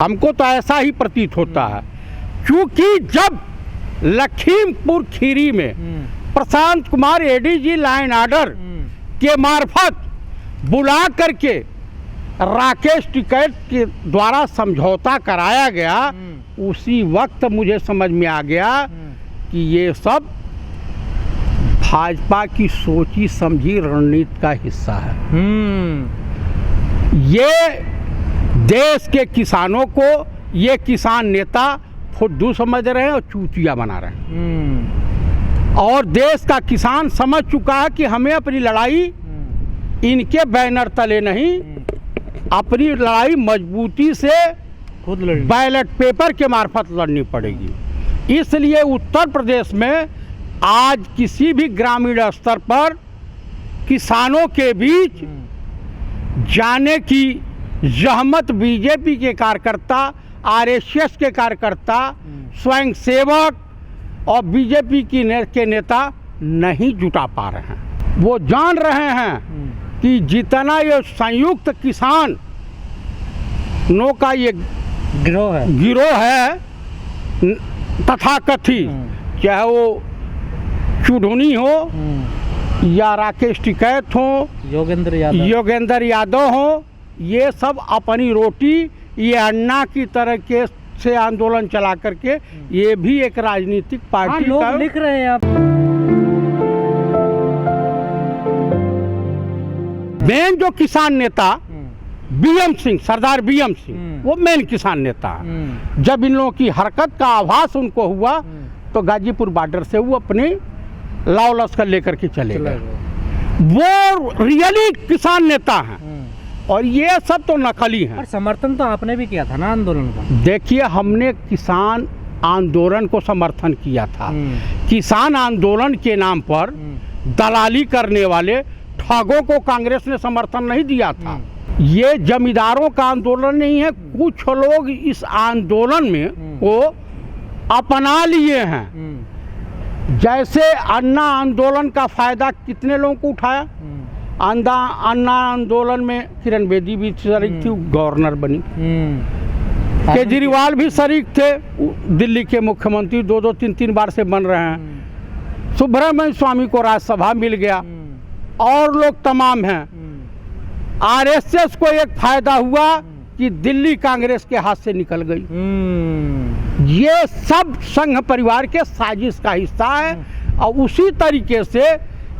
हमको तो ऐसा ही प्रतीत होता है, क्योंकि जब लखीमपुर खीरी में Prashant Kumar ADG line order के मार्फत बुला करके राकेश टिकैत के द्वारा समझौता कराया गया, उसी वक्त मुझे समझ में आ गया कि ये सब भाजपा की सोची समझी रणनीति का हिस्सा है। ये देश के किसानों को ये किसान नेता फुद्दू समझ रहे हैं और चूतिया बना रहे हैं। और देश का किसान समझ चुका है कि हमें अपनी लड़ाई इनके बैनर तले नहीं, अपनी लड़ाई मजबूती से खुद बैलेट पेपर के मार्फत लड़नी पड़ेगी। इसलिए उत्तर प्रदेश में आज किसी भी ग्रामीण स्तर पर किसानों के बीच जाने की जहमत बीजेपी के कार्यकर्ता, आरएसएस के कार्यकर्ता, स्वयं सेवक और बीजेपी के नेता नहीं जुटा पा रहे हैं। वो जान रहे हैं कि जितना ये संयुक्त किसान नो का ये गिरोह है तथाकथित, चाहे वो चुढ़नी हो या राकेश टिकैत हो, योगेंद्र यादव हो, ये सब अपनी रोटी ये अन्ना की तरह के से आंदोलन चला करके ये भी एक राजनीतिक पार्टी लोग लिख रहे हैं। आप मेन जो किसान नेता बीएम सिंह, सरदार बीएम सिंह, वो मेन किसान नेता है। जब इन लोगों की हरकत का आभास उनको हुआ तो गाजीपुर बॉर्डर से वो अपने लाव लश्कर लेकर के चले गए। वो रियली किसान नेता हैं और ये सब तो नकली हैं। और समर्थन तो आपने भी किया था ना आंदोलन का। देखिए, हमने किसान आंदोलन को समर्थन किया था। किसान आंदोलन के नाम पर दलाली करने वाले ठगों को कांग्रेस ने समर्थन नहीं दिया था। ये जमींदारों का आंदोलन नहीं है। कुछ लोग इस आंदोलन में को अपना लिए हैं। जैसे अन्ना आंदोलन का फायदा कितने लोगों को उठाया। अन्ना आंदोलन में किरण बेदी भी शरीक थी, गवर्नर बनी। केजरीवाल भी शरीक थे, दिल्ली के मुख्यमंत्री 2-2, 3-3 बार से बन रहे हैं। सुब्रमण्यम स्वामी को राज्यसभा मिल गया और लोग तमाम हैं। आरएसएस को एक फायदा हुआ कि दिल्ली कांग्रेस के हाथ से निकल गई। ये सब संघ परिवार के साजिश का हिस्सा है। और उसी तरीके से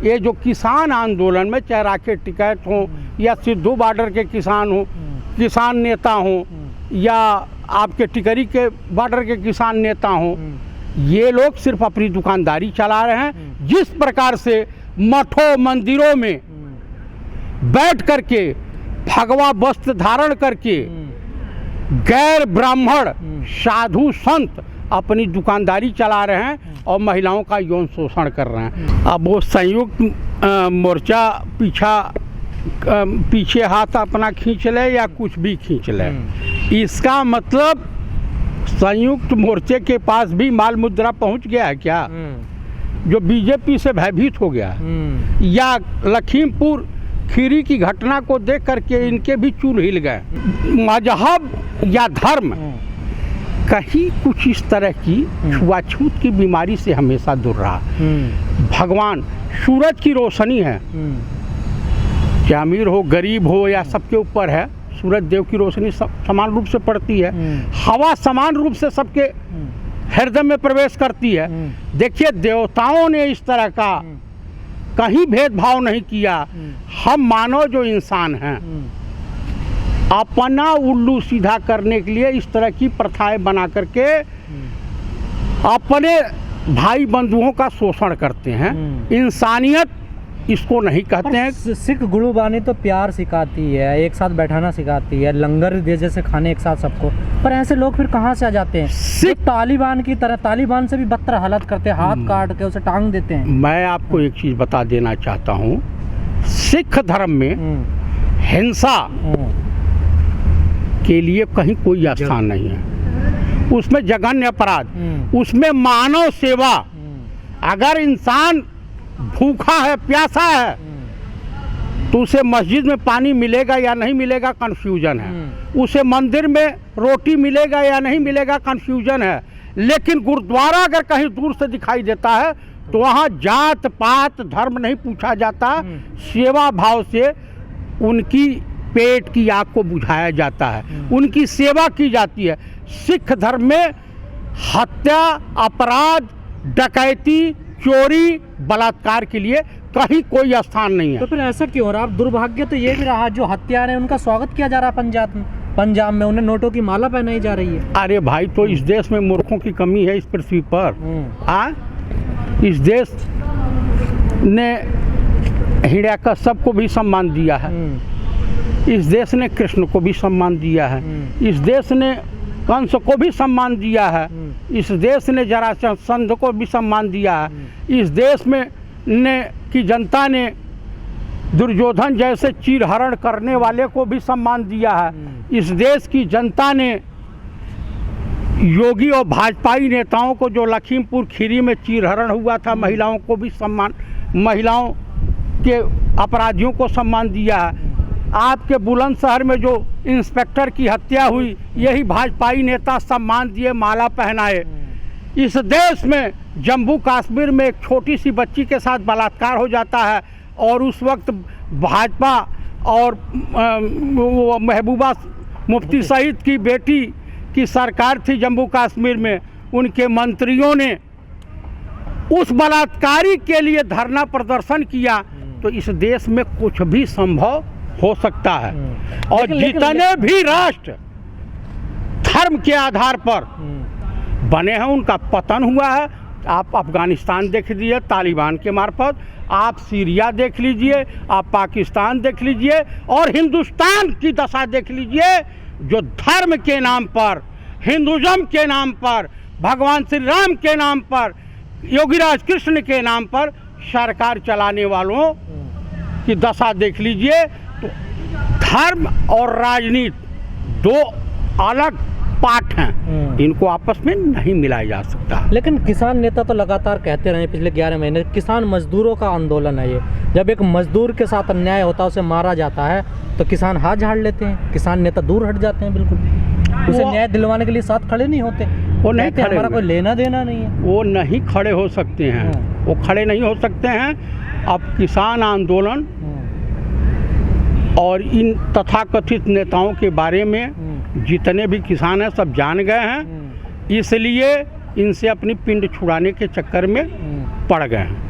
ये जो किसान आंदोलन में चाहे राकेश टिकैत हो या सिद्धू बॉर्डर के किसान हो, किसान नेता हो, या आपके टिकरी के बॉर्डर के किसान नेता हो, ये लोग सिर्फ अपनी दुकानदारी चला रहे हैं। जिस प्रकार से मठों मंदिरों में बैठ करके भगवा वस्त्र धारण करके गैर ब्राह्मण साधु संत अपनी दुकानदारी चला रहे हैं और महिलाओं का यौन शोषण कर रहे हैं। अब वो संयुक्त मोर्चा पीछे हाथ अपना खींच ले या कुछ भी खींच ले, इसका मतलब संयुक्त मोर्चे के पास भी माल मुद्रा पहुंच गया है क्या, जो बीजेपी से भयभीत हो गया है। या लखीमपुर खीरी की घटना को देख करके इनके भी चूल हिल गए। मजहब या धर्म कहीं कुछ इस तरह की छुआछूत की बीमारी से हमेशा दूर रहा। भगवान सूरज की रोशनी है, क्या अमीर हो गरीब हो या सबके ऊपर है, सूरज देव की रोशनी समान रूप से पड़ती है। हवा समान रूप से सबके हृदय में प्रवेश करती है। देखिए, देवताओं ने इस तरह का कहीं भेदभाव नहीं किया। हम मानव जो इंसान हैं अपना उल्लू सीधा करने के लिए इस तरह की प्रथाएं बना करके अपने भाई बंधुओं का शोषण करते हैं। इंसानियत इसको नहीं कहते हैं। सिख गुरुबानी तो प्यार सिखाती है, एक साथ बैठाना सिखाती है, लंगर दे जैसे खाने एक साथ सबको। पर ऐसे लोग फिर कहाँ से आ जाते हैं? सिख तालिबान की तरह, तालिबान से भी बदतर हालत करते हैं, हाथ काट के उसे टांग देते हैं। मैं आपको एक चीज़ बता देना चाहता हूँ, सिख धर्म में हिंसा के लिए कहीं कोई स्थान नहीं है। उसमें जघन्य अपराध, उसमें मानव सेवा। अगर इंसान भूखा है, प्यासा है, तो उसे मस्जिद में पानी मिलेगा या नहीं मिलेगा कन्फ्यूजन है, उसे मंदिर में रोटी मिलेगा या नहीं मिलेगा कन्फ्यूजन है। लेकिन गुरुद्वारा अगर कहीं दूर से दिखाई देता है तो वहाँ जात पात धर्म नहीं पूछा जाता, सेवा भाव से उनकी पेट की आग को बुझाया जाता है, उनकी सेवा की जाती है। सिख धर्म में हत्या, अपराध, डकैती, चोरी, बलात्कार के लिए कहीं कोई स्थान नहीं है। तो फिर ऐसा क्यों हो रहा है? दुर्भाग्य तो ये भी रहा, जो हत्यारे हैं उनका स्वागत किया जा रहा है पंजाब में उन्हें नोटों की माला पहनाई जा रही है। अरे भाई, तो इस देश में मूर्खों की कमी है इस पृथ्वी पर। इस देश ने हिरण्यकश्यप को भी सम्मान दिया है, इस देश ने कृष्ण को भी सम्मान दिया है, इस देश ने कंस को भी सम्मान दिया है, इस देश ने जरासंध को भी सम्मान दिया है, इस देश में की जनता ने दुर्योधन जैसे चीरहरण करने वाले को भी सम्मान दिया है, इस देश की जनता ने योगी और भाजपाई नेताओं को, जो लखीमपुर खीरी में चीरहरण हुआ था, महिलाओं को भी सम्मान, महिलाओं के अपराधियों को सम्मान दिया है। आपके बुलंदशहर में जो इंस्पेक्टर की हत्या हुई, यही भाजपाई नेता सम्मान दिए, माला पहनाए। इस देश में जम्मू कश्मीर में एक छोटी सी बच्ची के साथ बलात्कार हो जाता है और उस वक्त भाजपा और महबूबा मुफ्ती सईद की बेटी की सरकार थी जम्मू कश्मीर में, उनके मंत्रियों ने उस बलात्कारी के लिए धरना प्रदर्शन किया। तो इस देश में कुछ भी संभव हो सकता है। और जितने भी राष्ट्र धर्म के आधार पर बने हैं उनका पतन हुआ है। आप अफगानिस्तान देख लीजिए तालिबान के मार्फत, आप सीरिया देख लीजिए, आप पाकिस्तान देख लीजिए, और हिंदुस्तान की दशा देख लीजिए, जो धर्म के नाम पर, हिंदुज़म के नाम पर, भगवान श्री राम के नाम पर, योगीराज कृष्ण के नाम पर सरकार चलाने वालों की दशा देख लीजिए। तो धर्म और राजनीति दो अलग पार्ट हैं, इनको आपस में नहीं मिलाया जा सकता। लेकिन किसान नेता तो लगातार कहते रहे पिछले 11 महीने, किसान मजदूरों का आंदोलन है ये। जब एक मजदूर के साथ अन्याय होता है, उसे मारा जाता है, तो किसान हाथ झाड़ लेते हैं, किसान नेता दूर हट जाते हैं, बिल्कुल उसे न्याय दिलवाने के लिए साथ खड़े नहीं होते। वो नहीं खड़े, हमारा कोई लेना देना नहीं है, वो नहीं खड़े हो सकते हैं, वो खड़े नहीं हो सकते हैं। अब किसान आंदोलन और इन तथाकथित नेताओं के बारे में जितने भी किसान हैं सब जान गए हैं, इसलिए इनसे अपनी पिंड छुड़ाने के चक्कर में पड़ गए हैं।